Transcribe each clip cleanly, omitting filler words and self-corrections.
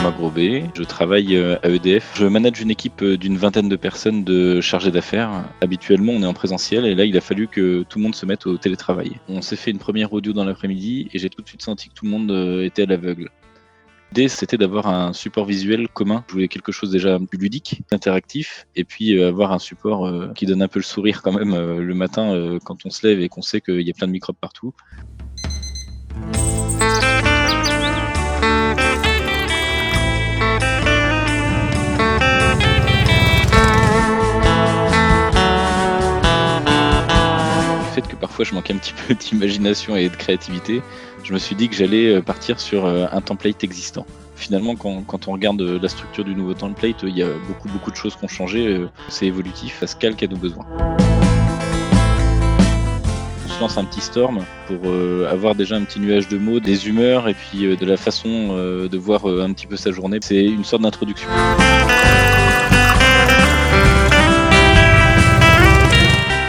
Thomas Grobet, je travaille à EDF. Je manage une équipe d'une vingtaine de personnes de chargés d'affaires. Habituellement, on est en présentiel et là, il a fallu que tout le monde se mette au télétravail. On s'est fait une première audio dans l'après-midi et j'ai tout de suite senti que tout le monde était à l'aveugle. L'idée, c'était d'avoir un support visuel commun. Je voulais quelque chose déjà plus ludique, interactif, et puis avoir un support qui donne un peu le sourire quand même le matin quand on se lève et qu'on sait qu'il y a plein de microbes partout. Le fait que parfois je manquais un petit peu d'imagination et de créativité, je me suis dit que j'allais partir sur un template existant. Finalement, quand on regarde la structure du nouveau template, il y a beaucoup de choses qui ont changé. C'est évolutif, ça se calque à nos besoins. On se lance un petit storm pour avoir déjà un petit nuage de mots, des humeurs et puis de la façon de voir un petit peu sa journée. C'est une sorte d'introduction.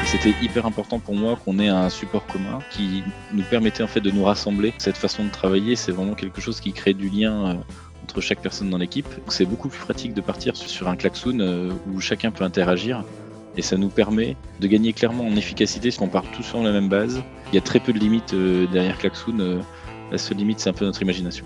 C'était hyper important pour moi qu'on ait un support commun qui nous permettait en fait de nous rassembler. Cette façon de travailler, c'est vraiment quelque chose qui crée du lien entre chaque personne dans l'équipe. C'est beaucoup plus pratique de partir sur un klaxoon où chacun peut interagir et ça nous permet de gagner clairement en efficacité parce qu'on part tous sur la même base. Il y a très peu de limites derrière klaxoon. La seule limite, c'est un peu notre imagination.